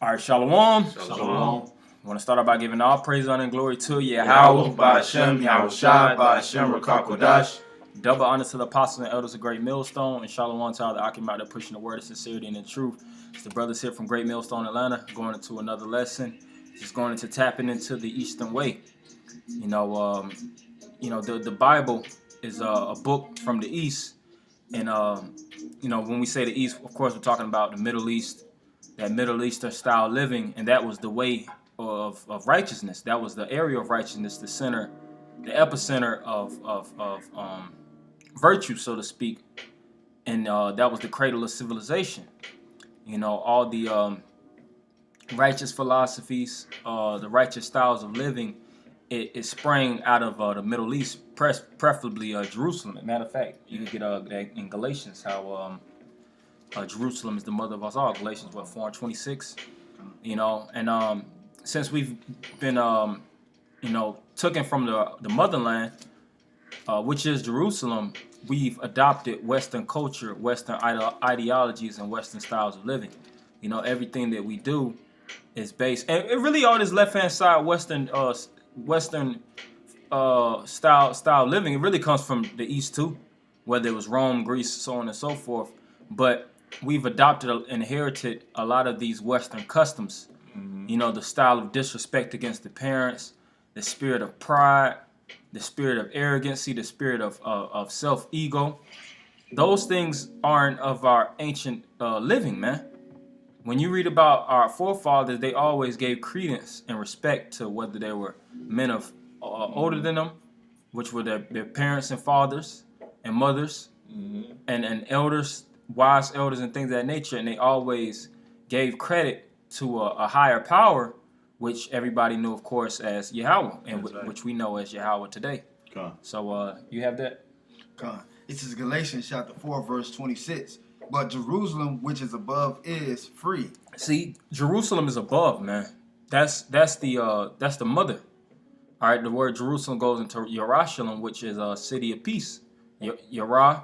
All right, Shalom. Shalom. I want to start out by giving all praise, honor, and glory to Yahweh, Yahweh, Ba'ashem, Yahushua, Ba'ashem, Rakakodash. double honor to the apostles and elders of Great Millstone, and Shalom to all the Akim out there pushing the word of sincerity and the truth. It's the brothers here from Great Millstone, Atlanta, going into another lesson, just going into tapping into the Eastern Way. The Bible is a book from the East, and when we say the East, of course, we're talking about the Middle East, that Middle Eastern style living, and that was the way of righteousness. That was the area of righteousness, the center, the epicenter of virtue, so to speak, and that was the cradle of civilization. All the righteous philosophies, the righteous styles of living, it sprang out of the Middle East, preferably Jerusalem. As a matter of fact, you can get that in Galatians how Jerusalem is the mother of us all. Galatians 4:26. And since we've been taken from the motherland, which is Jerusalem, we've adopted Western culture, Western ideologies, and Western styles of living. Everything that we do is based, and it really all this left-hand side Western style living. It really comes from the East too, whether it was Rome, Greece, so on and so forth. But we've adopted and inherited a lot of these Western customs. The style of disrespect against the parents, the spirit of pride, the spirit of arrogancy, the spirit of self-ego. Those things aren't of our ancient living, man. When you read about our forefathers, they always gave credence and respect to whether they were men of older than them, which were their parents and fathers and mothers, and elders, wise elders, and things of that nature. And they always gave credit to a higher power, which everybody knew, of course, as Yahweh, and which we know as Yahweh today. So you have that? This is Galatians chapter 4, verse 26. But Jerusalem, which is above, is free. See, Jerusalem is above, man. That's the mother. All right, the word Jerusalem goes into Yerushalayim, which is a city of peace. Yerah,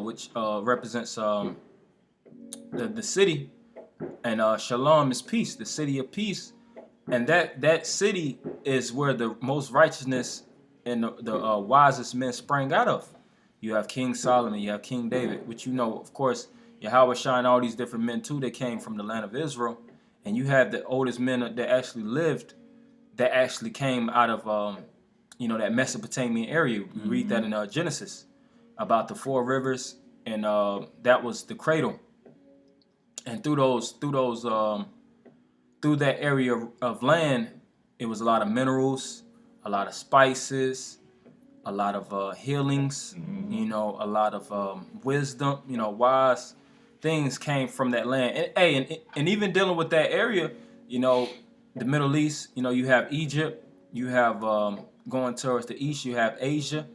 which represents the city, and Shalom is peace, the city of peace, and that city is where the most righteousness and the wisest men sprang out of. You have King Solomon, you have King David, which of course, Yahweh shine all these different men too. They came from the land of Israel, and you have the oldest men that actually lived, that actually came out of that Mesopotamian area. We read that in Genesis about the 4 rivers, and that was the cradle. And through that area of land, it was a lot of minerals, a lot of spices, a lot of healings, a lot of wisdom, wise things came from that land. And even dealing with that area, the Middle East, you have Egypt, you have going towards the east, you have Asia.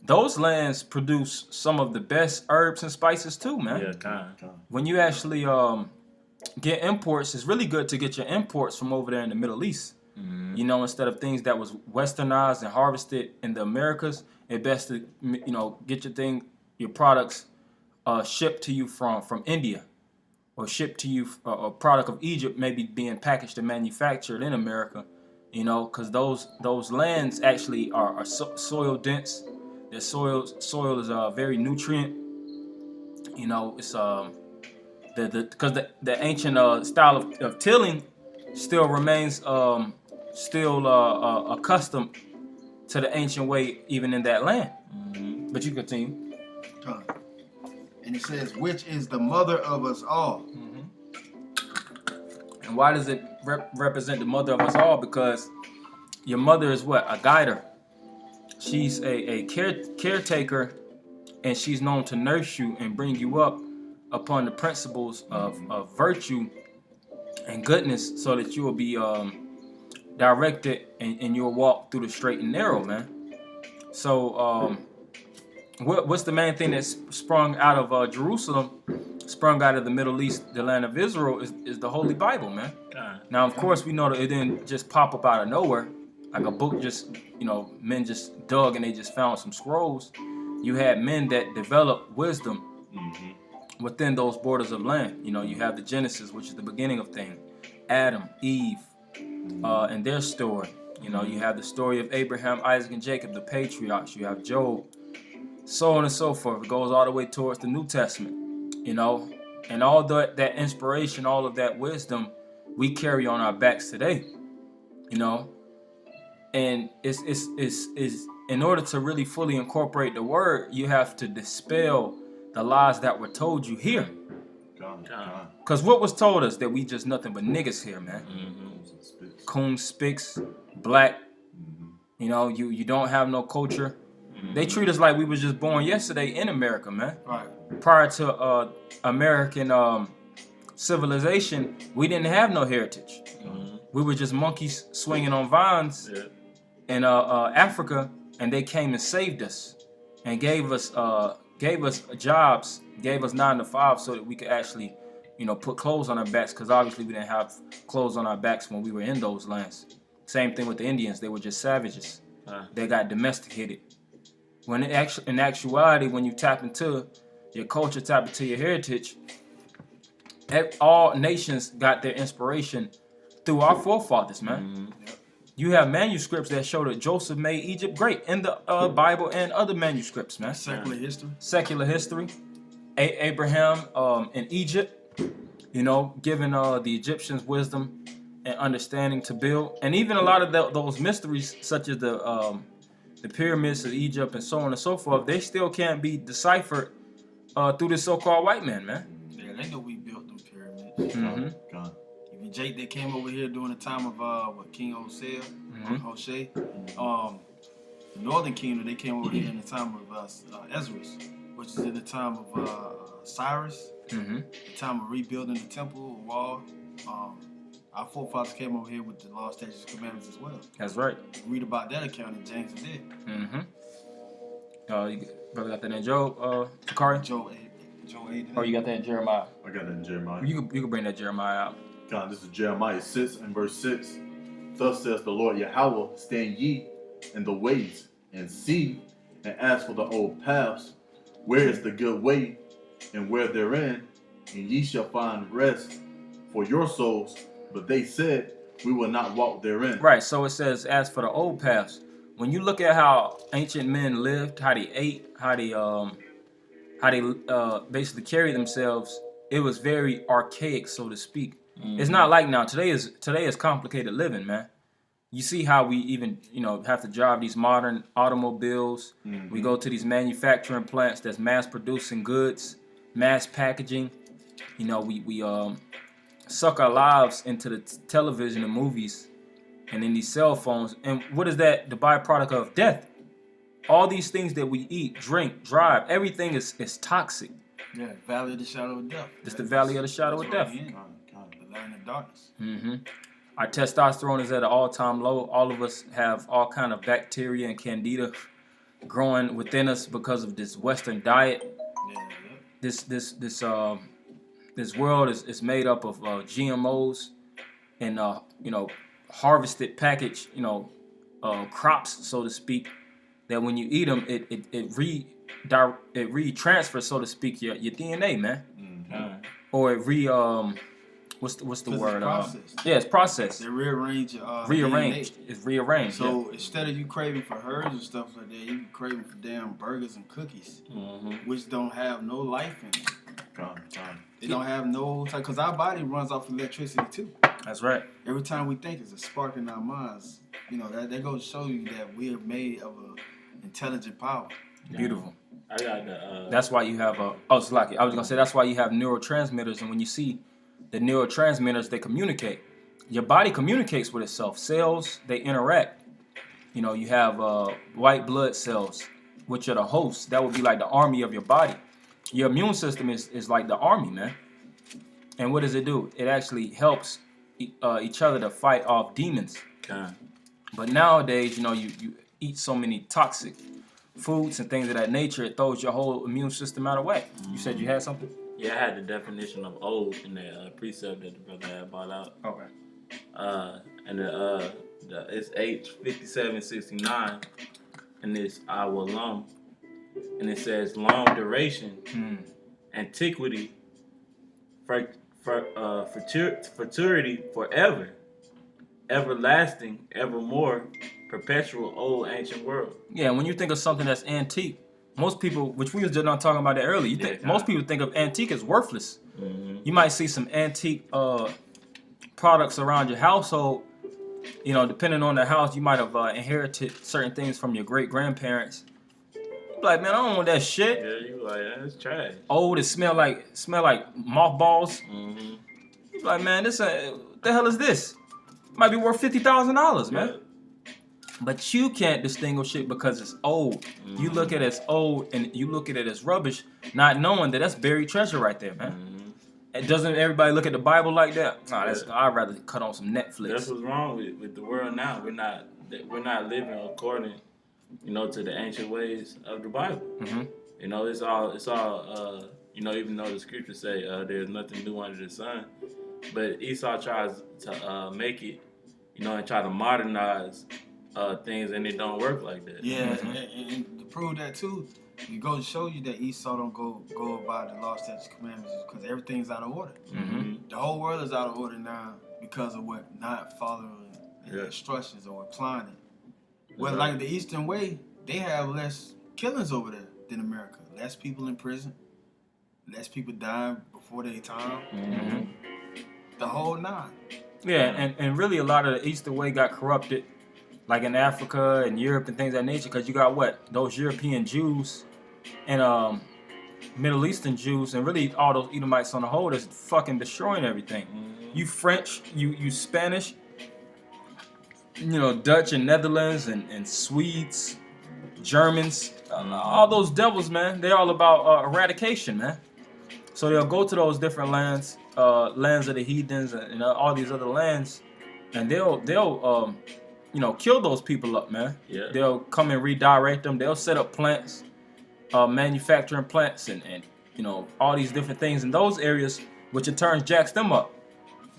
Those lands produce some of the best herbs and spices too, man. Yeah, when you actually get imports, it's really good to get your imports from over there in the Middle East. Instead of things that was westernized and harvested in the Americas, it's best to get your products shipped to you from India, or shipped to you a product of Egypt, maybe being packaged and manufactured in America. Because those lands actually are soil dense. Their soil is very nutrient. It's because the ancient style of tilling still remains accustomed to the ancient way, even in that land. But you continue. And it says, which is the mother of us all. And why does it represent the mother of us all? Because your mother is what? A guider. She's a caretaker, and she's known to nurse you and bring you up upon the principles of virtue and goodness, so that you will be directed and you'll walk through the straight and narrow, man. So what's the main thing that sprung out of Jerusalem, sprung out of the Middle East, the land of Israel, is the Holy Bible, man. Now, of course, we know that it didn't just pop up out of nowhere, like a book just, men just dug and they just found some scrolls. You had men that developed wisdom within those borders of land. You know, you have the Genesis, which is the beginning of things. Adam, Eve, and their story. You know, you have the story of Abraham, Isaac, and Jacob, the patriarchs. You have Job, so on and so forth. It goes all the way towards the New Testament. You know, and all that inspiration, all of that wisdom, we carry on our backs today. You know, and it's in order to really fully incorporate the word, you have to dispel the lies that were told you here. Because what was told us that we just nothing but niggas here, man. Coons, spics, black. You know, you don't have no culture. They treat us like we was just born yesterday in America, man. Right. Prior to American civilization, we didn't have no heritage. We were just monkeys swinging on vines in Africa, and they came and saved us and gave us jobs, gave us 9 to 5 so that we could actually, you know, put clothes on our backs, because obviously we didn't have clothes on our backs when we were in those lands. Same thing with the Indians. They were just savages. They got domesticated. When in actuality, when you tap into your culture, tap into your heritage, all nations got their inspiration through our forefathers, man. You have manuscripts that show that Joseph made Egypt great in the Bible and other manuscripts, man. Secular history. Secular history. Abraham in Egypt, you know, giving the Egyptians wisdom and understanding to build. And even a lot of those mysteries, such as the pyramids of Egypt and so on and so forth, they still can't be deciphered through the so-called white man, man. Yeah, they know we built them pyramids. Even Jake, they came over here during the time of King Hosea, the Northern Kingdom. They came over here in the time of Ezra, which is in the time of Cyrus, the time of rebuilding the temple wall. Our forefathers came over here with the law, statutes, and commandments as well. That's right. Read about that account in James did. You brother got that in Job, Takari? Job 8. Or you got that in Jeremiah? I got that in Jeremiah. You can bring that Jeremiah out. God, this is Jeremiah 6 and verse 6. Thus says the Lord Yahweh, stand ye in the ways and see and ask for the old paths. Where is the good way and where therein, and ye shall find rest for your souls. But they said, we will not walk therein. Right, so it says, as for the old paths. When you look at how ancient men lived, how they ate, how they basically carried themselves, it was very archaic, so to speak. It's not like now. Today is complicated living, man. You see how we even, you know, have to drive these modern automobiles. We go to these manufacturing plants that's mass producing goods, mass packaging. You know, we suck our lives into the television and movies and in these cell phones. And what is that? The byproduct of death. All these things that we eat, drink, drive, everything is toxic. Yeah, valley of the shadow of death. It's the valley of the shadow of death. The land of darkness. Our testosterone is at an all-time low. All of us have all kind of bacteria and candida growing within us because of this Western diet. This world is made up of GMOs and you know, harvested packaged, you know, crops, so to speak. That when you eat them, it retransfers, so to speak, your DNA, man. Or it what's the word? It's processed. They rearrange. Rearranged. It's rearranged. So instead of you craving for herbs and stuff like that, you be craving for damn burgers and cookies, which don't have no life in it. They don't have no type, because our body runs off electricity too. That's right. Every time we think, there's a spark in our minds. You know, that goes to show you that we are made of an intelligent power. Beautiful. I got the. That's why you have Slaki. I was gonna say that's why you have neurotransmitters, and when you see the neurotransmitters, they communicate. Your body communicates with itself. Cells, they interact. You know, you have white blood cells, which are the hosts. That would be like the army of your body. Your immune system is like the army, man. And what does it do? It actually helps each other to fight off demons. Okay. But nowadays, you know, you eat so many toxic foods and things of that nature, it throws your whole immune system out of whack. You said you had something? Yeah, I had the definition of old in the precept that the brother had brought out. Okay. And it's H5769, and it's our long, and it says long duration antiquity, futurity, forever, everlasting, evermore, perpetual, old, ancient world. Yeah, when you think of something that's antique, most people, which we was just not talking about that earlier, most people think of antique as worthless. Mm-hmm. You might see some antique products around your household. You know, depending on the house, you might have inherited certain things from your great grandparents. Like, man, I don't want that shit. Yeah, you like, that's trash. Old, it smell like mothballs. Mm-hmm. You like, man, this what the hell is this? It might be worth $50,000, man. Yeah. But you can't distinguish it because it's old. Mm-hmm. You look at it as old and you look at it as rubbish, not knowing that that's buried treasure right there, man. Mm-hmm. And doesn't everybody look at the Bible like that? Nah, I'd rather cut on some Netflix. That's what's wrong with the world now. We're not living according, to the ancient ways of the Bible. Mm-hmm. It's all. Even though the scriptures say there's nothing new under the sun, but Esau tries to make it, and try to modernize things, and it don't work like that. Yeah, and to prove that too, we go to show you that Esau don't go by the law, statutes, commandments because everything's out of order. Mm-hmm. The whole world is out of order now because of what not following the instructions or applying it. Well, like the Eastern way, they have less killings over there than America. Less people in prison, less people dying before their time. Mm-hmm. The whole nine. Yeah, and really a lot of the Eastern way got corrupted, like in Africa and Europe and things of that nature, because you got those European Jews and Middle Eastern Jews and really all those Edomites on the whole that's fucking destroying everything. Mm-hmm. You French, you Spanish, Dutch and Netherlands and Swedes, Germans, all those devils, man. They're all about eradication, man. So they'll go to those different lands, lands of the heathens and all these other lands, and they'll kill those people up, man. Yeah. They'll come and redirect them. They'll set up plants, manufacturing plants and all these different things in those areas, which in turn jacks them up.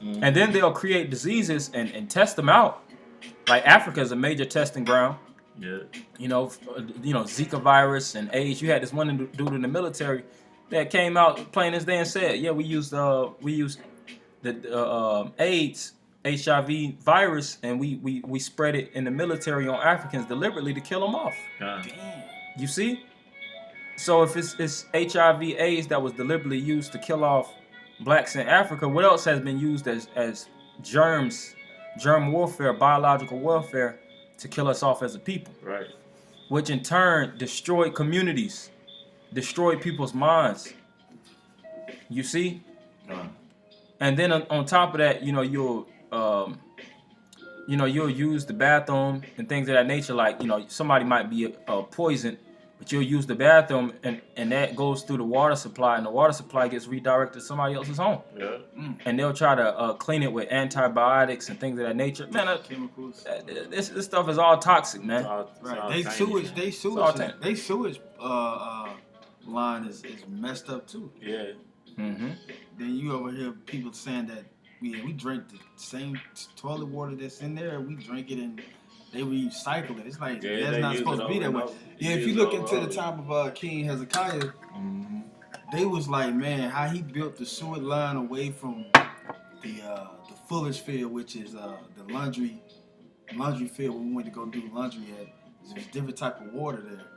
Mm-hmm. And then they'll create diseases and test them out. Like Africa is a major testing ground. Yeah. Zika virus and AIDS. You had this one dude in the military that came out plain as day and said, yeah, we used the AIDS, HIV virus, and we spread it in the military on Africans deliberately to kill them off. Damn. You see? So if it's HIV AIDS that was deliberately used to kill off blacks in Africa, what else has been used as germs, germ warfare, biological warfare to kill us off as a people? Right. Which in turn destroyed communities, destroyed people's minds. You see? And then on top of that, you'll use the bathroom and things of that nature. Like, somebody might be poisoned, but you'll use the bathroom and that goes through the water supply, and the water supply gets redirected to somebody else's home. Yeah. And they'll try to clean it with antibiotics and things of that nature. Man, Chemicals. this stuff is all toxic, man. Right. They sewage line is messed up too. Yeah. Mm-hmm. Then you over here people saying that we drink the same toilet water that's in there. We drink it and they recycle it. It's like that's not supposed to be that way. Yeah, if you look into the time of King Hezekiah, they was like, man, how he built the sewer line away from the Fuller's field, which is the laundry field where we went to go do laundry at. There's different type of water there.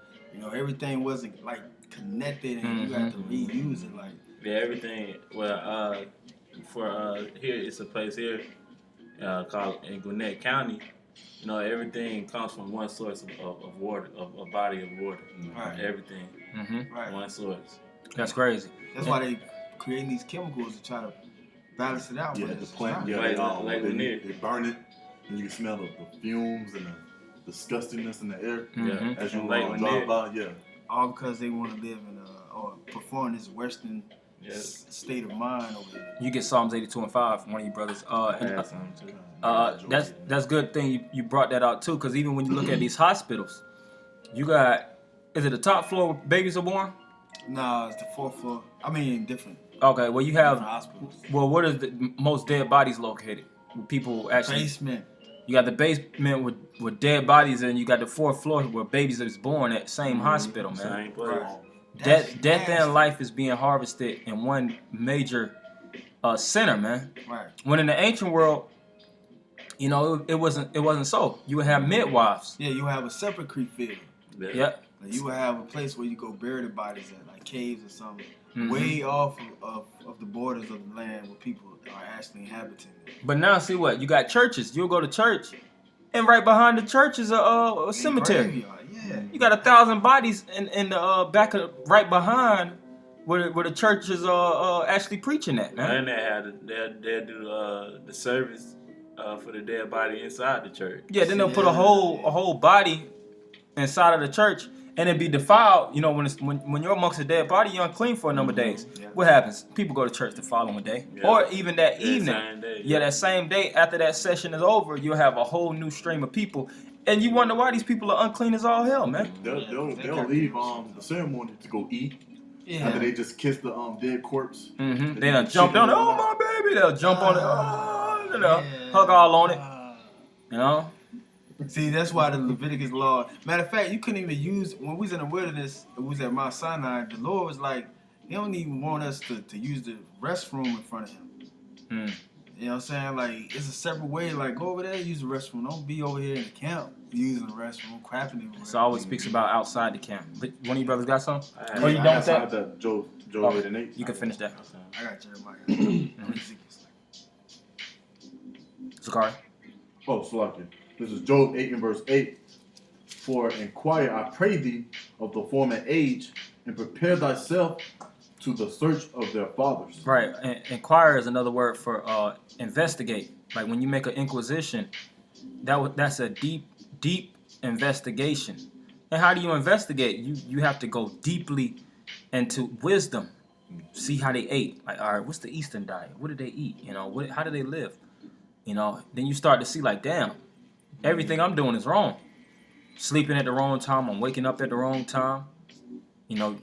Everything wasn't like connected, and you had to reuse it. Like everything. Well, for here, it's a place here called in Gwinnett County. Everything comes from one source of water, of a body of water. Right. Everything. Mm-hmm. right. One source. That's crazy. That's why they creating these chemicals to try to balance it out. Yeah, but the it's plant. not. Yeah, Like they burn it, and you can smell the fumes and the disgustingness in the air Mhm. as you Like drive by. Yeah. All because they want to live in or perform this Western Yes. state of mind over there. You get Psalms 82:5 from one of you brothers. That's something too. That's good thing you brought that out too, because even when you look at these hospitals, you got, is it the top floor where babies are born? No, it's the fourth floor. I mean, different Okay, well you have, hospitals. well, what is the most dead bodies located? Where people actually, Basement. you got the basement with dead bodies, and you got the fourth floor where babies is born at same hospital, man. Same place. Right. Death and life is being harvested in one major center, man. Right. When in the ancient world, you know, it wasn't so. You would have midwives. Yeah, you have a separate creek field. Yep. Like, you would have a place where you go bury the bodies at, like caves or something, Mhm. way off of the borders of the land where people are actually inhabiting it. But now, see what you got? Churches. You'll go to church, and right behind the church is a cemetery. Graveyard, yeah. You got 1,000 bodies in the back of right behind where the church is actually preaching at, man. And they do the service for the dead body inside the church. Yeah, then they'll put a whole body inside of the church, and it be defiled. You know, when you're amongst a dead body, you're unclean for a number of days. Yeah. What happens? People go to church the following day, Yeah. or even that Yeah, evening. same day. Yeah, that same day after that session is over, you'll have a whole new stream of people, and you wonder why these people are unclean as all hell, man. They'll leave the ceremony to go eat. Yeah. After they just kiss the dead corpse. Mm-hmm. They done jump down. Oh my baby! They'll jump on it. Oh, you know, hug all on it. You know. See, that's why the Leviticus law. Matter of fact, you couldn't even use when we was in the wilderness. It was at Mount Sinai. The Lord was like, He don't even want us to use the restroom in front of Him. Mm. You know what I'm saying? Like, it's a separate way. Like, go over there, use the restroom. Don't be over here in the camp using the restroom, crapping it. So always speaks about outside the camp. But one of you brothers got some? I Oh, you done with that? that Joe Oh, 8 and 8. You can finish that. I got Jeremiah. Zakari. Oh, Salakia. This is Job 8 and verse 8. For inquire, I pray thee, of the former age, and prepare thyself to the search of their fathers. Right. Inquire is another word for investigate. Like when you make an inquisition, that's a deep investigation. And how do you investigate? You have to go deeply into wisdom. See how they ate. Like, all right, what's the Eastern diet? What did they eat? You know, how do they live? You know, then you start to see like, damn, everything I'm doing is wrong. Sleeping at the wrong time, I'm waking up at the wrong time. You know,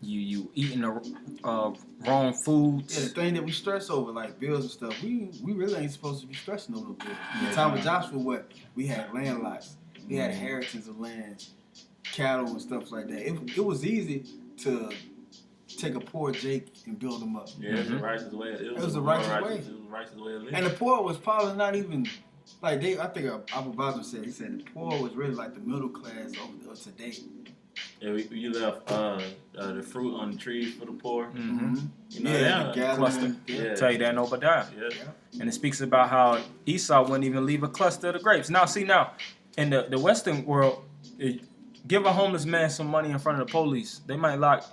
you eating the wrong foods. Yeah, the thing that we stress over, like bills and stuff, we really ain't supposed to be stressing over those bills. In the time of Joshua, we had land lots. We had inheritance of land, cattle and stuff like that. It was easy to take a poor Jake and build him up. Yeah, it's a righteous way. It was a a righteous righteous way. It was a righteous way of living. And the poor was probably not even like I think Abu Bakr said. He said the poor was really like the middle class of today. Yeah, you left the fruit on the trees for the poor. Mm-hmm. You know, Yeah, the cluster. gathering. Yeah. Tell you that in Obadiah. Yeah. And it speaks about how Esau wouldn't even leave a cluster of the grapes. Now, see, in the Western world, give a homeless man some money in front of the police, they might lock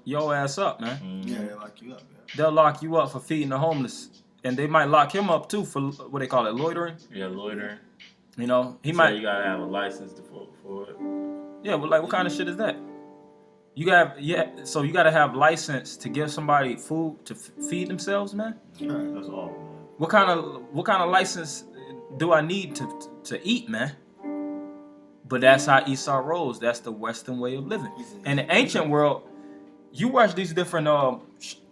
your ass up, man. Mm-hmm. Yeah, they lock you up. Yeah. They'll lock you up for feeding the homeless. And they might lock him up, too, for what they call it, loitering. Yeah, loitering. You know, he So might... you gotta have a license for it. Yeah, but like, what kind of shit is that? So you gotta have license to give somebody food to feed themselves, man? Right. That's all, man. What kind of license do I need to eat, man? But that's how Esau rolls. That's the Western way of living. In the ancient world, you watch these different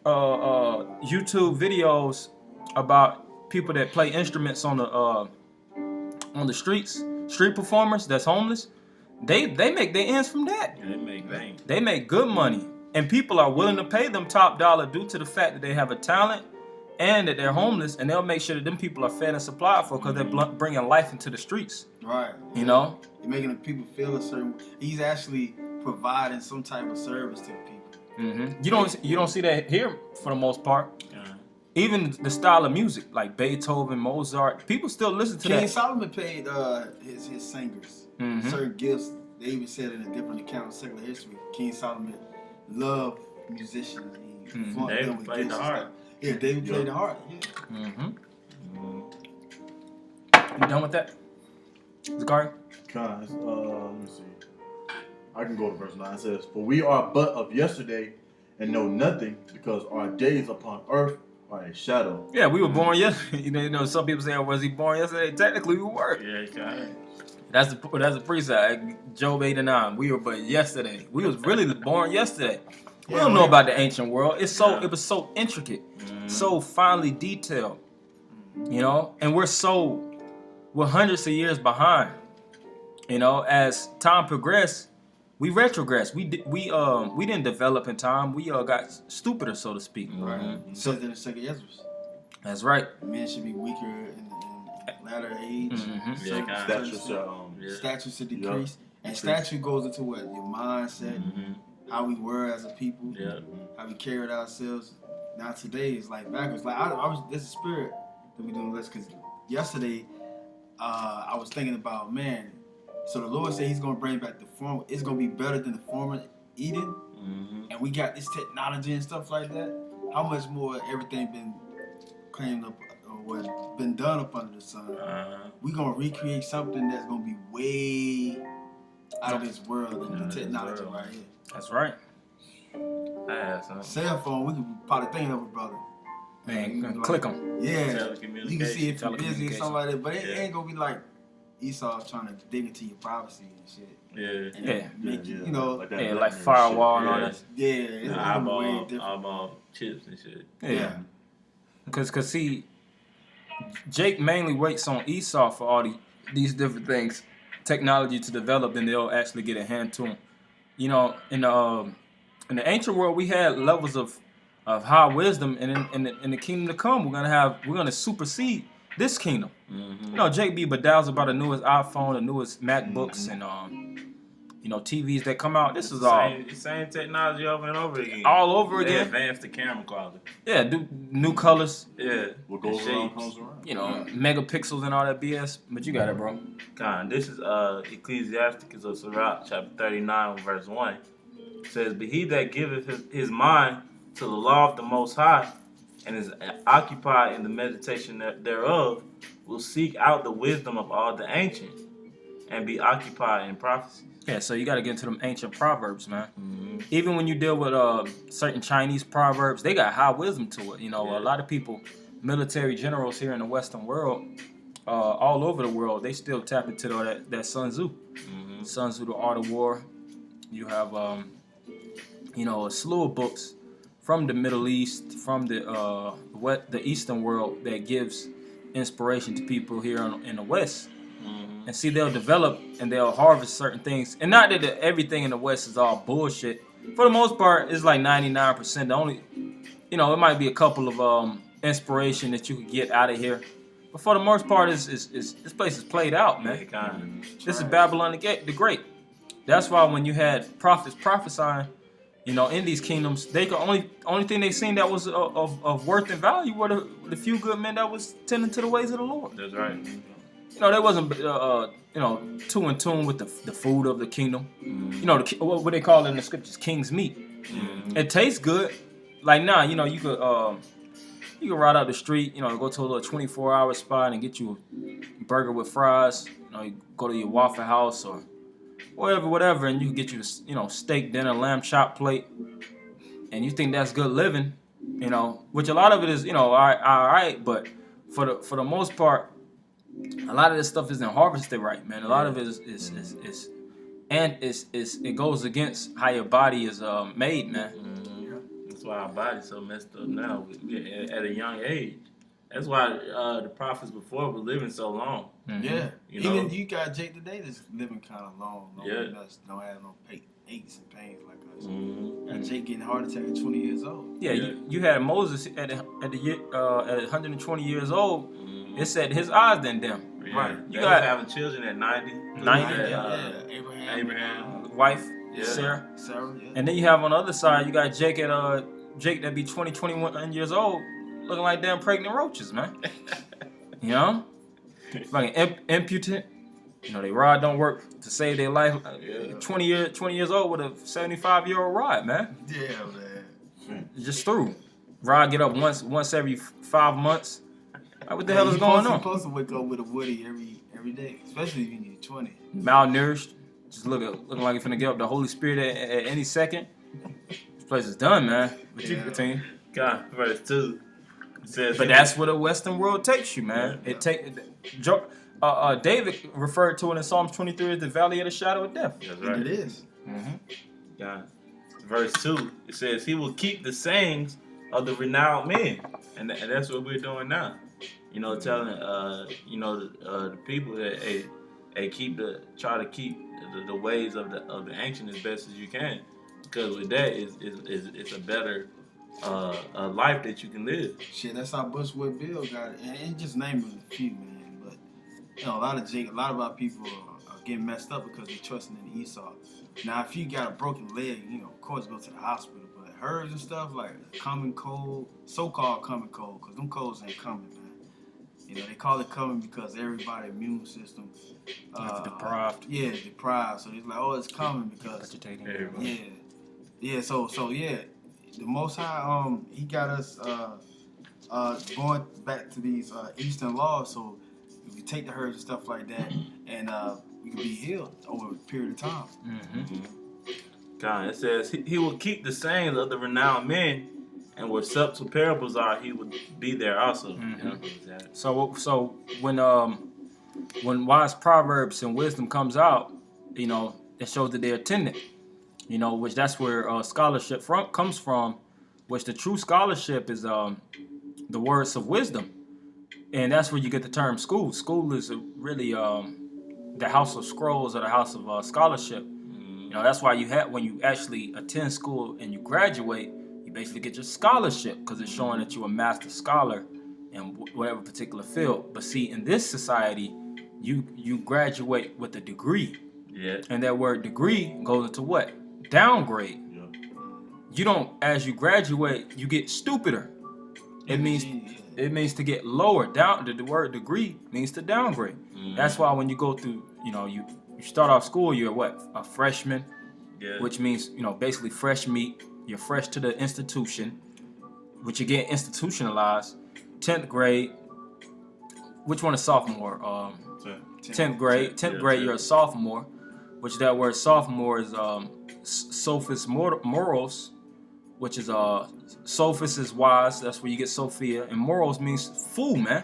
YouTube videos about people that play instruments on the streets, street performers that's homeless. They make their ends from that. And they make bank. They make good money, and people are willing to pay them top dollar due to the fact that they have a talent and that they're homeless, and they'll make sure that them people are fed and supplied for because they're bringing life into the streets. Right. You know? You're making the people feel a certain. He's actually providing some type of service to the people. Mm-hmm. You don't see that here for the most part. Yeah. Even the style of music, like Beethoven, Mozart, people still listen to King that. Solomon paid his singers Mhm. certain gifts. They even said in a different account of secular history, King Solomon loved musicians. He flunked David them with played gifts the and harp. stuff. Yeah, David played the harp. Yeah. Mm-hmm. You done with that, Zakari? Let me see. I can go to verse 9. It says, For we are but of yesterday and know nothing, because our days upon earth are a shadow. Yeah, we were born yesterday. You know, some people say, "Oh, was he born yesterday?" Technically, we were. Yeah, you got it. That's the precept. Job 8 and 9. We were but yesterday. We was really born yesterday. We don't know about the ancient world. It was so intricate, so finely detailed. You know, and we're hundreds of years behind. You know, as time progressed, we retrogressed. We didn't develop in time. We got stupider, so to speak. Right. Mhm. It says in the second Ezra, That's right. men should be weaker in latter age. Mhm. Yeah, kinda. Stature shall, Yeah. Stature should decrease. And Decrease. stature goes into what? Your mindset, Mhm. how we were as a people, Yeah. how we carried ourselves. Now today is like backwards. Like I was, there's a spirit that we doing this because yesterday I was thinking about, man. So the Lord said He's gonna bring back the former. It's gonna be better than the former Eden, Mhm. and we got this technology and stuff like that. How much more everything been claimed up or what been done up under the sun? We gonna recreate something that's gonna be way out of this world than Out the of this technology world. right here. That's right. I had some. Cell phone, we could probably think of it, brother. Man, You can click them. Yeah, Telecommunication. you can see if you're busy or Telecommunication. something like that, but it Yeah. ain't gonna be like Esau trying to dig into your privacy and shit. Yeah. And Yeah. make you, you know, that Yeah, black like man firewall and all Yeah. that. yeah, it's gonna be way different. eyeball chips and shit. Yeah. Cause see, Jake mainly waits on Esau for all these different things, technology to develop, then they'll actually get a hand to him. You know, in the ancient world, we had levels of high wisdom, and in the kingdom to come, we're gonna supersede this kingdom. Mhm. You know, Jake be bedazzled by the newest iPhone, the newest MacBooks, and TVs that come out. This is all Same technology over and over again. all over They again. advanced the camera quality. Yeah, do new colors. Yeah. What goes The around shapes. comes around. You know, megapixels and all that BS. But you got it, bro. God, this is Ecclesiasticus of Sirach, chapter 39, verse 1. It says, "But he that giveth his mind to the law of the Most High, and is occupied in the meditation thereof, will seek out the wisdom of all the ancient, and be occupied in prophecy." Yeah, so you got to get into them ancient proverbs, man. Mm-hmm. Even when you deal with certain Chinese proverbs, they got high wisdom to it. You know, Yeah. a lot of people, military generals here in the Western world, all over the world, they still tap into that Sun Tzu. Mm-hmm. Sun Tzu, The Art of War. You have, a slew of books from the Middle East, from the Eastern world that gives inspiration to people here in the West. Mm-hmm. And see, they'll develop and they'll harvest certain things. And not that everything in the West is all bullshit. For the most part, it's like 99%. The only, it might be a couple of inspiration that you could get out of here. But for the most part, this place is played out, man. This is Babylon the Great. That's why when you had prophets prophesying, in these kingdoms, they could only thing they seen that was of worth and value were the few good men that was tending to the ways of the Lord. That's right. They wasn't too in tune with the food of the kingdom. Mm-hmm. What they call it in the scriptures, king's meat. Mm-hmm. It tastes good. Like now, you could ride out the street, go to a little 24-hour spot and get you a burger with fries. You go to your Waffle House or whatever, and you can get you steak dinner, lamb chop plate, and you think that's good living, which a lot of it is, all right, but for the most part, a lot of this stuff isn't harvested right, man. A lot of it it goes against how your body is made, man. Mm-hmm. That's why our body's so messed up now. We at a young age. That's why the prophets before were living so long. Mhm. Yeah, You know? even you got Jake today that's living kind of long. Yeah. Don't have no aches and pains like us. Mm-hmm. Got Jake getting a heart attack at 20 years old. Yeah, Yeah. You had Moses at 120 years old. Mm-hmm. It said his eyes didn't dim. Yeah. Right. You They got- was having children at 90. 90, Yeah, Abraham. Abraham. Wife, Yeah. Sarah. Sarah, yeah. And then you have on the other side, you got Jake that be 20, 21 years old, looking like damn pregnant roaches, man. Fucking impotent. They rod don't work to save their life. Yeah. 20 years old with a 75-year-old rod, man. Yeah, man. Just through. Rod get up once every 5 months. Like, what the hell Hey, is going You're on? supposed to wake up with a Woody every day, especially if you're 20. Malnourished. Just looking like you're finna get up the Holy Spirit at any second. This place is done, man. But you Yeah. continue. God, verse 2. It says, But that's where the Western world takes you, man. David referred to it in Psalms 23 as the valley of the shadow of death. That's And right. it is. God. Verse 2, it says, he will keep the sayings of the renowned men. And that's what we're doing now. Telling, the people that, hey, hey, try to keep the ways of the ancient as best as you can, because with that it's a better life that you can live. Shit, that's how Bushwick Bill got it. And just naming a few, man. But a lot of our people are getting messed up because they're trusting in Esau. Now, if you got a broken leg, of course, go to the hospital. But herbs and stuff like common cold, so-called common cold, because them colds ain't coming, man. They call it coming because everybody's immune system deprived. Yeah, deprived. So it's like, oh, it's coming because Vegetating. yeah. So yeah, the Most High he got us going back to these Eastern laws. So if we take the herbs and stuff like that, and we can be healed over a period of time. God, it says he will keep the sayings of the renowned men, and where subtle parables are, he would be there also. So when wise proverbs and wisdom comes out, it shows that they're attendant. Which that's where scholarship comes from, which the true scholarship is the words of wisdom, and that's where you get the term school. School is really the house of scrolls or the house of scholarship. That's why when you actually attend school and you graduate, you basically get your scholarship because it's showing that you're a master scholar in whatever particular field. But see, in this society, you graduate with a degree. Yeah. And that word degree goes into what? Downgrade. Yeah. You don't, as you graduate, you get stupider. It means to get lower. Down. The word degree means to downgrade. That's why when you go through, you start off school, you're what? A freshman, which means, basically fresh meat. You're fresh to the institution, which you get institutionalized. 10th grade, which one is sophomore? 10th grade. 10th grade, you're a sophomore, which that word sophomore is sophis moros, which is sophis is wise. That's where you get Sophia, and moros means fool, man.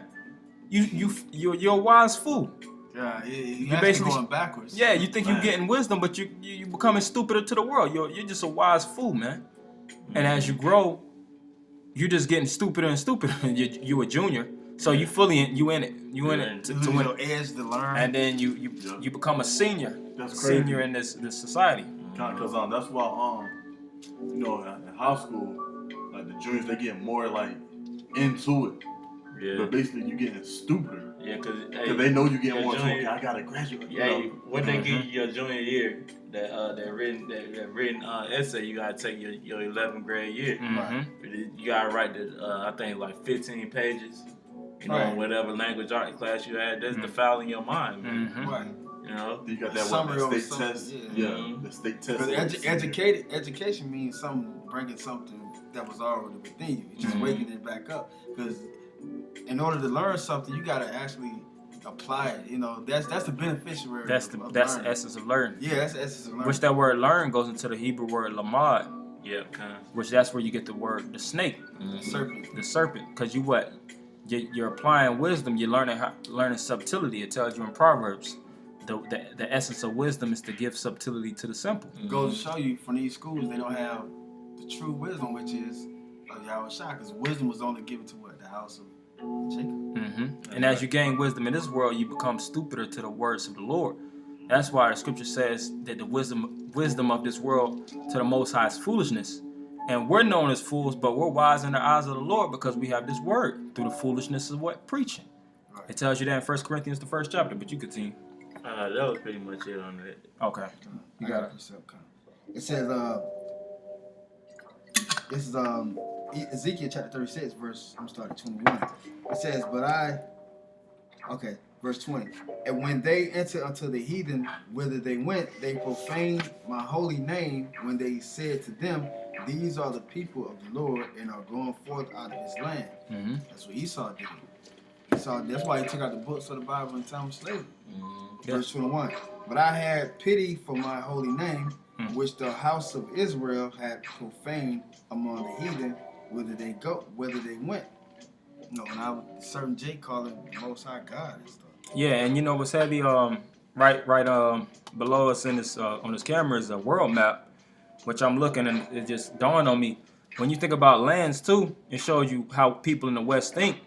You're a wise fool. Yeah, you basically basically going backwards. Yeah, you think you're getting wisdom, but you becoming stupider to the world. You're just a wise fool, man. And as you grow, you're just getting stupider and stupider. You a junior, so you in it. You in it to win. Your edge to learn. And then you become a senior. That's crazy. Senior in this society. Because that's why in high school, like the juniors, they get more like into it. Yeah. But basically, you getting stupider. Yeah, because they know you getting more. junior, Okay, I gotta graduate. Yeah, when they give you your junior year, that written essay, you gotta take your 11th grade year. You gotta write I think like 15 pages. Whatever language art class you had, that's defiling your mind, man. Right. You got that state test. Yeah, the state test. Because education means bringing something that was already within you. It's just waking it back up. Because in order to learn something, you got to actually apply it. That's the beneficiary. That's the essence of learning. Yeah, that's the essence of learning. Which that word learn goes into the Hebrew word lamad. Yeah, kind of. Which that's where you get the word the snake, the serpent. Because you're applying wisdom. You're learning subtlety. It tells you in Proverbs. The essence of wisdom is to give subtlety to the simple. It goes to show you from these schools they don't have the true wisdom, which is Yahweh Shai, because wisdom was only given to the house of Jacob. And as you gain wisdom in this world, you become stupider to the words of the Lord. That's why the scripture says that the wisdom of this world to the Most High is foolishness. And we're known as fools, but we're wise in the eyes of the Lord because we have this word through the foolishness of what? Preaching. Right. It tells you that in 1 Corinthians, the 1st chapter, but you continue. That was pretty much it on that. Okay. You got it. It says, this is Ezekiel chapter 36, verse, I'm starting 21. It says, verse 20. And when they entered unto the heathen, whither they went, they profaned my holy name when they said to them, these are the people of the Lord and are going forth out of his land. That's what Esau did. That's why he took out the books of the Bible in time of slavery. Verse 21. But I had pity for my holy name, which the house of Israel had profaned among the heathen, whether they went. And I was certain Jake calling the Most High God and stuff. Yeah, and what's heavy? Right below us in this on this camera is a world map, which I'm looking and it just dawned on me. When you think about lands too, it shows you how people in the West think.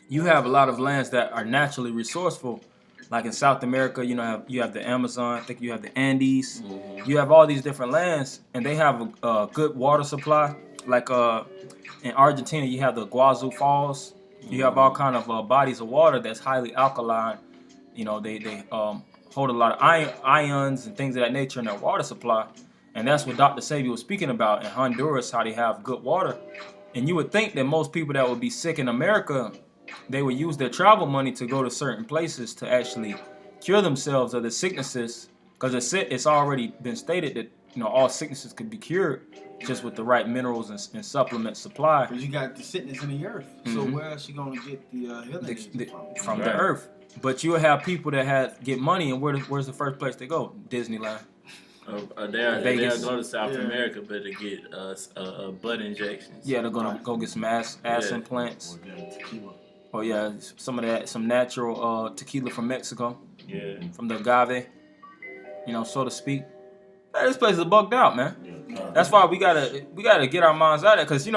You have a lot of lands that are naturally resourceful, Like in South America, you have the Amazon. I think you have the Andes. You have all these different lands, and they have a good water supply. Like in Argentina, you have the Iguazu Falls. You have all kind of bodies of water that's highly alkaline. They hold a lot of ions and things of that nature in their water supply, and that's what Dr. Sabi was speaking about in Honduras, how they have good water. And you would think that most people that would be sick in America, they would use their travel money to go to certain places to actually cure themselves of the sicknesses, because it's already been stated that all sicknesses could be cured just with the right minerals and supplement supply Because you got the sickness in the earth. So where else you gonna get the healing agents from the earth. But you'll have people that get money, and where's the first place they go? Disneyland. They'll Vegas. go to South America, but to get butt injections. Yeah, they're gonna go get some ass implants. Or getting tequila. Oh yeah, some natural tequila from Mexico, Yeah. from the agave, so to speak. Hey, this place is bugged out, man. Yeah. That's why we gotta get our minds out of it, because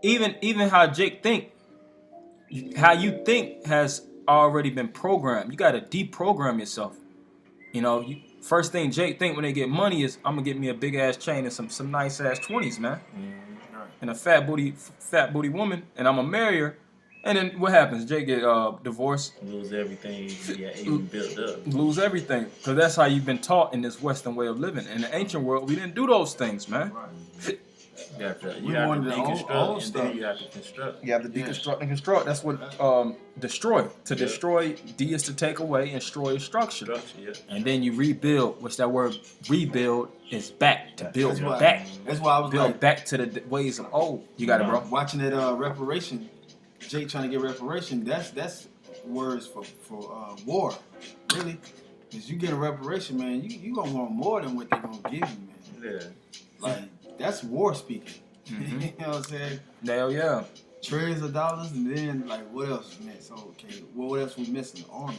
even how Jake think, how you think has already been programmed. You gotta deprogram yourself. First thing Jake think when they get money is, I'm gonna get me a big ass chain and some nice ass 20s, man, and a fat booty woman, and I'm gonna marry her. And then what happens? Jake get divorced, Lose everything even built up. lose everything, because that's how you've been taught in this Western way of living. In the ancient world, we didn't do those things, man. Right. You have to We wanted the old deconstruct, and stuff. then you have to construct. You have to deconstruct and construct. That's what destroy. To destroy, D is to take away, and destroy is structure. Structure, yeah. And then you rebuild, which that word rebuild is back, to build That's why, back. that's why I was Build like, back to the ways of old. You got it, bro. watching that reparation, Jake trying to get reparation. That's words for war, really. Because you get a reparation, man, you gonna want more than what they gonna give you, man. Yeah. Like that's war speaking. Mhm. You know what I'm saying? Hell yeah. Trillions of dollars, and then like what else, man? So okay, well, what else we missing? The army.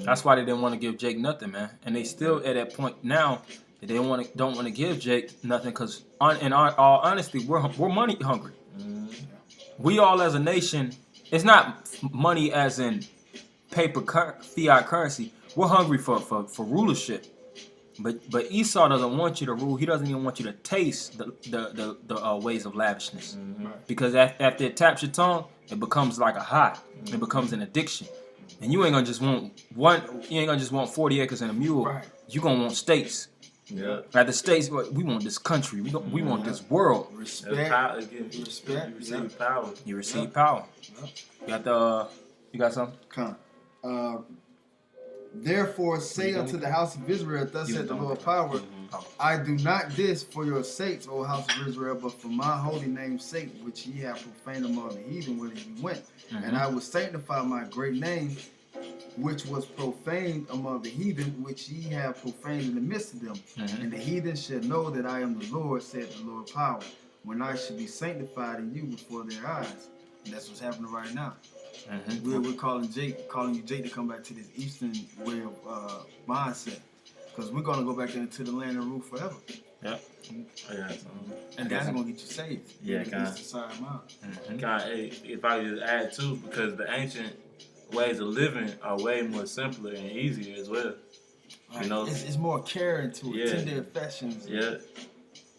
That's why they didn't want to give Jake nothing, man. And they still at that point now that they don't want to give Jake nothing, because in all honesty, we're money hungry. We all as a nation, it's not money as in fiat currency. We're hungry for rulership. But Esau doesn't want you to rule. He doesn't even want you to taste the ways of lavishness. Because after it taps your tongue, it becomes like a high. It becomes an addiction. And you ain't gonna just want 40 acres and a mule. Right. You gonna want states. Yeah. Like the states, we want this country. We want this world. Respect. Power, again, Respect, you receive yeah. power. You receive power. You got something? Come. Therefore say unto the house of Israel, thus said the Lord power, I do not this for your sakes, O house of Israel, but for my holy name's sake, which ye have profaned among the heathen whither ye went. And I will sanctify my great name, which was profaned among the heathen, which ye have profaned in the midst of them. And the heathen shall know that I am the Lord, said the Lord power, when I shall be sanctified in you before their eyes. And that's what's happening right now. We're calling you Jake to come back to this Eastern way of mindset, because we're gonna go back into the land and rule forever. Yeah. Yeah. And that's gonna get you saved. Yeah, Get the kinda. Eastern side mind. If I could just add too, because the ancient ways of living are way more simpler and easier as well. Right. You know? It's more caring to it, Yeah. tender affections. Yeah.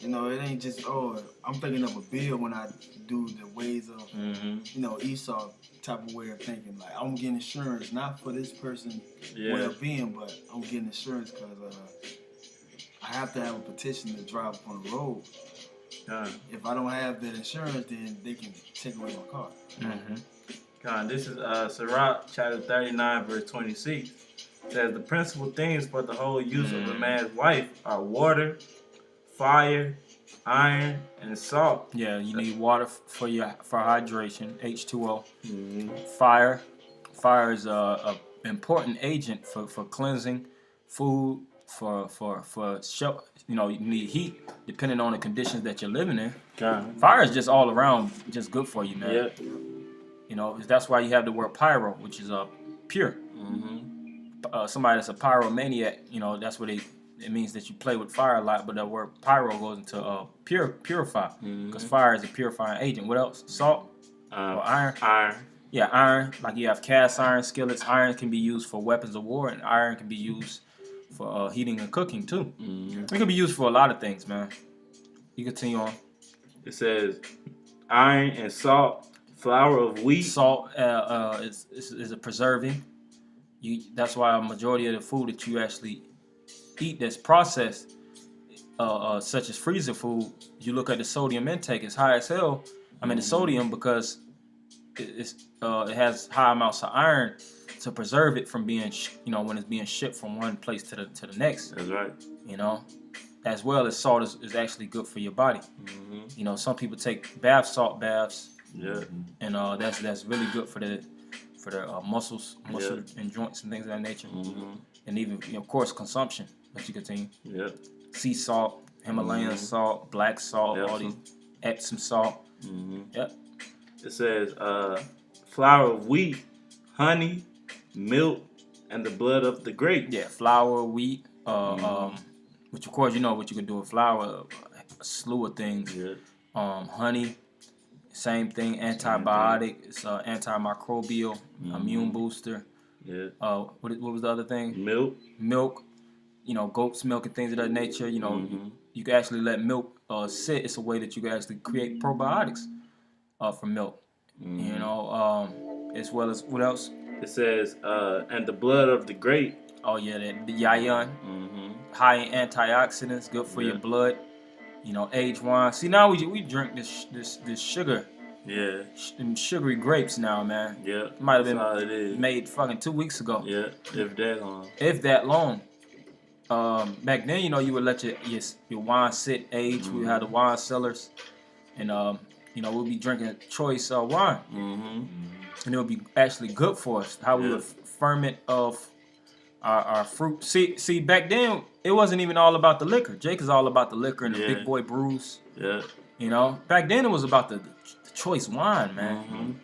You know, it ain't just I'm thinking of a bill when I do the ways of Esau type of way of thinking. Like I'm getting insurance not for this person's well-being, but I'm getting insurance because I have to have a petition to drive on the road. If I don't have that insurance, then they can take away my car. This is Sirach chapter 39 verse 26. It says the principal things for the whole use of a man's wife are water, fire, iron, and salt. Yeah, you need water for hydration, H2O. Fire is a important agent for cleansing, food, for show. You need heat depending on the conditions that you're living in. Fire is just all around just good for you, man. Yeah. That's why you have the word pyro, which is pure. Somebody that's a pyromaniac, that's what it means that you play with fire a lot, but the word pyro goes into purify, because fire is a purifying agent. What else? Salt or iron? Iron. Yeah, iron. Like you have cast iron skillets. Iron can be used for weapons of war, and iron can be used for heating and cooking too. It can be used for a lot of things, man. You continue on. It says iron and salt, flour of wheat. Salt is a preserving. That's why a majority of the food that you actually eat that's processed, such as freezer food, you look at the sodium intake, it's high as hell. I mean the sodium because it has high amounts of iron to preserve it from being, when it's being shipped from one place to the next. That's right. As well as salt is actually good for your body. Some people take salt baths. Yeah. And that's really good for the muscles and joints and things of that nature. And even of course consumption. Let you continue. Yeah. Sea salt, Himalayan salt, black salt, all these Epsom salt. Yep. It says flour of wheat, honey, milk, and the blood of the grape. Yeah, flour, wheat, which of course you know what you can do with flour, a slew of things. Yeah. Honey, same thing, antibiotic, it's antimicrobial, immune booster. Yeah. What was the other thing? Milk. Goat's milk and things of that nature. You can actually let milk sit. It's a way that you can actually create probiotics from milk. As well as what else? It says and the blood of the grape. Oh yeah, the yayan, high in antioxidants, good for your blood. Aged wine. See, now we drink this sugar. Yeah. Them sugary grapes now, man. Yeah. Might have been made fucking 2 weeks ago. Yeah, if that long. If that long. Back then, you would let your wine sit, age. We had the wine cellars, and we'll be drinking choice wine, and it would be actually good for us. How we would ferment of our fruit. See, back then it wasn't even all about the liquor. Jake is all about the liquor and the big boy brews. Yeah. Back then it was about the choice wine, man.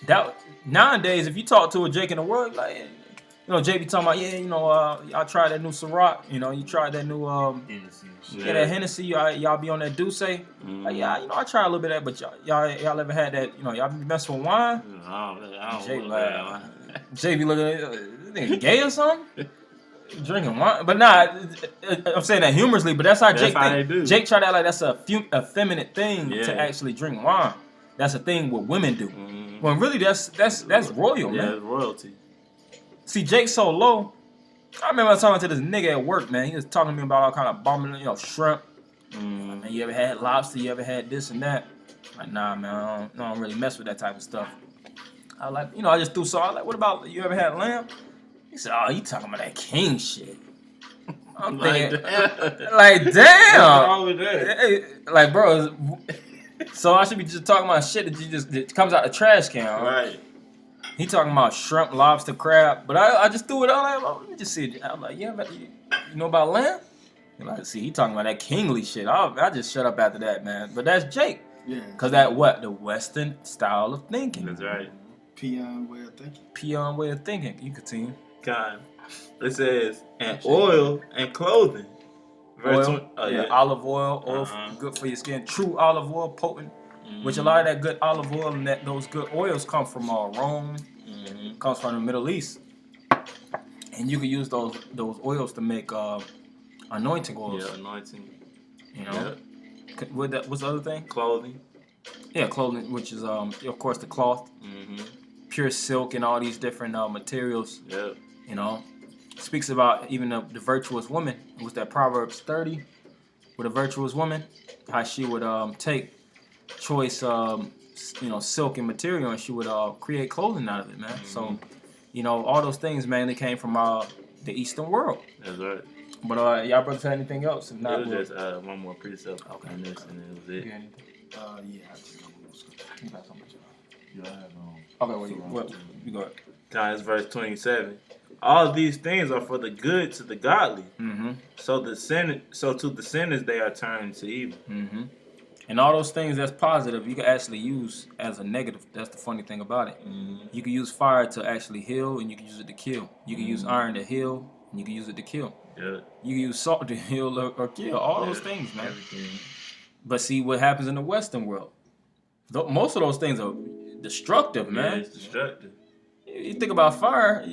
That nowadays, if you talk to a Jake in the world, like. Jake be talking about, y'all tried that new Ciroc, you tried that new, that Hennessy, y'all be on that Douce. Like, I tried a little bit of that, but y'all ever had that, y'all be messing with wine? I don't Jake, know. Jake be looking at this nigga gay or something? Drinking wine? But nah, I'm saying that humorously, but that's how Jake think. Jake tried to act like that's a effeminate thing to actually drink wine. That's a thing what women do. When really that's royal, man. Yeah, it's royalty. See, Jake's so low. I remember I was talking to this nigga at work, man. He was talking to me about all kind of bombing, shrimp. Man, you ever had lobster? You ever had this and that? Like, nah, man, I don't really mess with that type of stuff. I was like, I just threw salt. Like, what about, you ever had lamb? He said, oh, you talking about that king shit. I'm thinking, like, damn. What's wrong with that? Like, bro, so I should be just talking about shit that comes out the trash can, right? He talking about shrimp, lobster, crab, but I just threw it out. Like, let me just see it. I'm like, yeah, but you know about lamb? You're like, see, he talking about that kingly shit. I just shut up after that, man. But that's Jake. Yeah. Cause that the Western style of thinking. That's right. Peon way of thinking. Peon way of thinking. You continue. Kind. It says and oil and clothing. Oil, olive oil, good for your skin. True olive oil, potent. Which a lot of that good olive oil and those good oils come from Rome, comes from the Middle East, and you can use those oils to make anointing oils. Yeah, anointing. What's the other thing? Clothing. Yeah, clothing, which is of course the cloth, pure silk and all these different materials. Yeah. Speaks about even the virtuous woman. It was that Proverbs 30 with a virtuous woman, how she would take choice silk and material, and she would create clothing out of it, man. So all those things, man, they came from the Eastern world. That's right. But y'all brothers had anything else? If not, it was just one more precept on this, and it was it. Yeah, I just You got so much. Yeah, I have Okay, what you got? It's verse 27. All these things are for the good to the godly. So to the sinners they are turned to evil. And all those things that's positive, you can actually use as a negative. That's the funny thing about it. You can use fire to actually heal, and you can use it to kill. You can use iron to heal, and you can use it to kill. Yeah. You can use salt to heal or kill. All those things, man. Everything. But see what happens in the Western world. Most of those things are destructive, Yeah, man. it's destructive. You think about fire,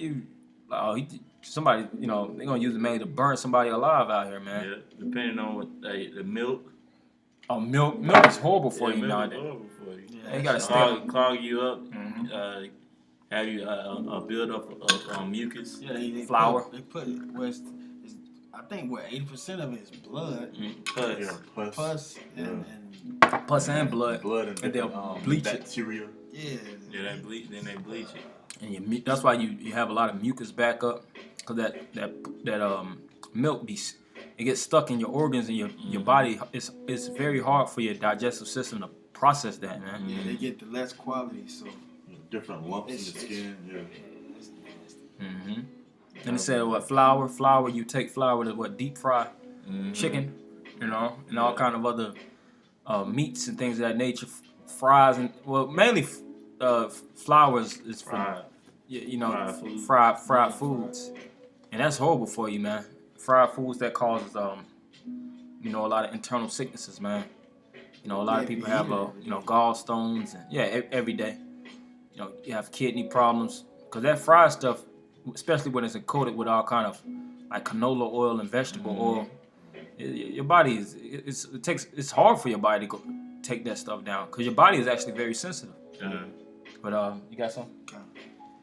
somebody, they're gonna use it mainly to burn somebody alive out here, man. Yeah, depending on what the milk. Oh, milk is horrible for you milk is nowadays. horrible for you. Yeah, You gotta Clog you up. Mhm. Have you a build up of mucus. Yeah, they Flour. They put it where it's I think 80% of it is blood, Pus. Yeah, pus. pus, Yeah. and Pus and blood. Blood and And they'll different, bleach it. bacteria. yeah. Yeah, then they bleach it. And that's why you have a lot of mucus back up, cause that milk it gets stuck in your organs and your body. It's very hard for your digestive system to process that, man. Yeah, they get the less quality, so Different lumps in your skin. Yeah. it's nasty. Mm-hmm. And it said what flour. You take flour to deep fry chicken, and all kind of other meats and things of that nature. Fries and mainly flour is for fried foods, and that's horrible for you, man. Fried foods that causes a lot of internal sicknesses, man. A lot of people have gallstones and every day. You have kidney problems because that fried stuff, especially when it's coated with all kind of like canola oil and vegetable oil, your body it's hard for your body to take that stuff down because your body is actually very sensitive. But you got something?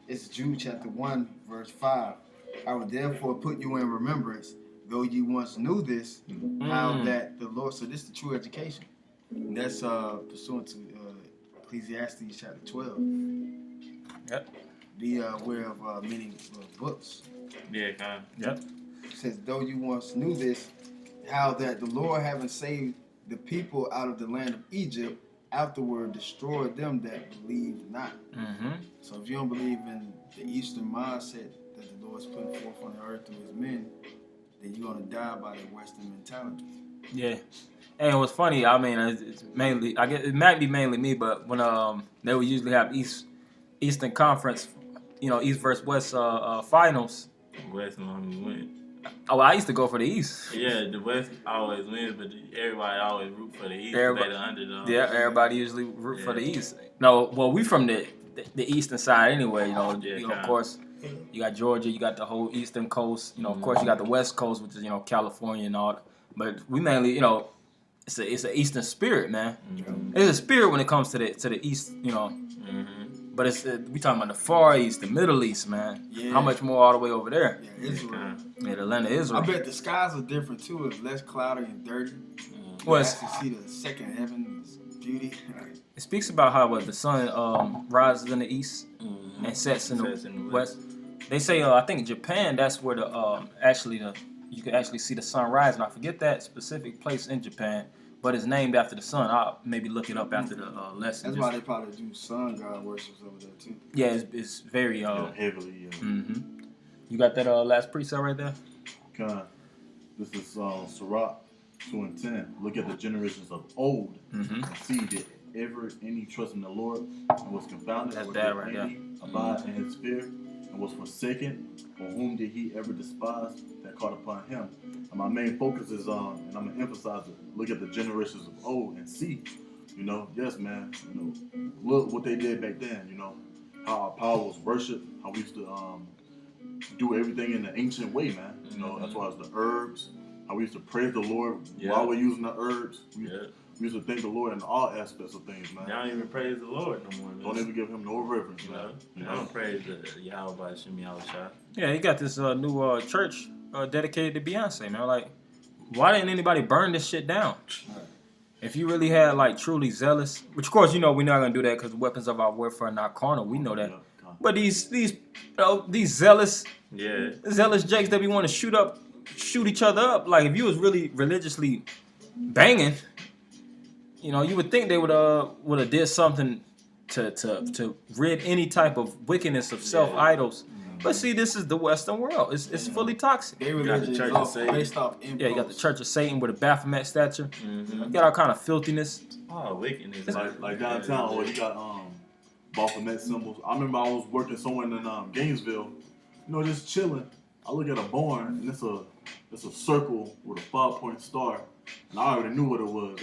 It's Jude chapter 1, verse 5. I will therefore put you in remembrance, though you once knew this, how that the Lord. So this is the true education. And that's pursuant to Ecclesiastes chapter 12. Yep. Be aware of many books. Yeah, kind of. Yep. It says, though you once knew this, how that the Lord, having saved the people out of the land of Egypt, afterward destroyed them that believe not. Mm-hmm. So if you don't believe in the Eastern mindset that the Lord's putting forth on the earth through his men, then you're going to die by the Western mentality. Yeah. And what's funny, I mean, it's mainly, I guess it might be mainly me, but when they would usually have Eastern Conference, East versus West finals. West normally win. Oh, I used to go for the East. Yeah, the West always wins, but everybody always root for the East. They the underdog. Yeah, everybody usually root for the East. No, well, we from the eastern side anyway. Of course, you got Georgia, you got the whole eastern coast. Of course, you got the West Coast, which is California and all. But we mainly, it's an Eastern spirit, man. Mm-hmm. There's a spirit when it comes to the East, But it's we talking about the Far East, the Middle East, man. Yeah. How much more all the way over there? Yeah, Israel. Yeah, the land of Israel. I bet the skies are different too. It's less cloudy and dirty. Well, You actually see the second heaven's beauty. it speaks about how the sun rises in the east and sets in the west. They say I think Japan, that's where you can actually see the sun rise, and I forget that specific place in Japan, but it's named after the sun. I'll maybe look it up after the lesson. That's why they probably do sun god worships over there too. Yeah, it's very Heavily. Yeah. Mm-hmm. You got that last precept right there? God, this is Sirach 2:10. Look at the generations of old and see did ever any trust in the Lord and was confounded. That's or bad did right any abide in his fear and was forsaken. For whom did he ever despise that caught upon him? And my main focus is on, and I'm gonna emphasize it. Look at the generations of old and see. Yes, man. Look what they did back then. How our power was worshipped. How we used to do everything in the ancient way, man. As far as the herbs, how we used to praise the Lord while we're using the herbs. We used to thank the Lord in all aspects of things, man. They don't even praise the Lord no more. Man. Don't even give him no reverence, man. They don't praise the Yahweh Shem Yahushua. Yeah, he got this new church dedicated to Beyonce, man. Like, why didn't anybody burn this shit down? If you really had truly zealous, which of course we're not gonna do that because the weapons of our warfare are not carnal. We know that. But these zealous jakes that we want to shoot each other up. Like if you was really religiously banging, you would think they would have did something to rid any type of wickedness of self idols. But see, this is the Western world. It's fully toxic. They religion is based off impulse. Yeah, you got the Church of Satan with a Baphomet statue. You got all kind of filthiness. Oh, wickedness. Like downtown, or you got Baphomet symbols. I remember I was working somewhere in Gainesville, just chilling. I look at a barn and it's a circle with a 5-point star, and I already knew what it was.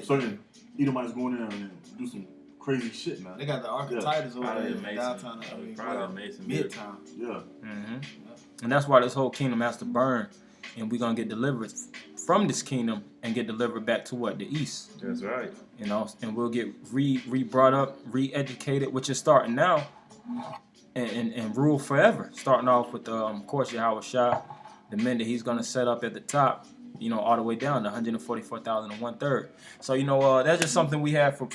Certain Edomites go in there and do some crazy shit, man. They got the Archetypes over Probably there a in Mason. downtown. I mean, Probably a well, Mason Midtown. Yeah. And that's why this whole kingdom has to burn, and we're gonna get delivered from this kingdom and get delivered back to what? The east. That's right. You know, and we'll get re-brought up, re-educated, which is starting now, and rule forever. Starting off with, of course, Yahweh Shah, the men that he's gonna set up at the top, you know, all the way down to 144,000 and 1/3. So, you know, that's just something we have for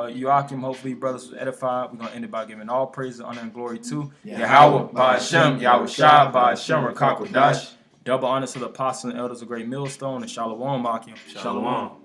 Joachim. Hopefully, brothers was edified. We're gonna end it by giving all praise, honor, and glory to Yahweh, Ba'ashem, Yahweh Shah, Ba'ashem, Rakakwadash. Double honor to the apostles and elders of Great Millstone, and Shalom, Akim. Shalom.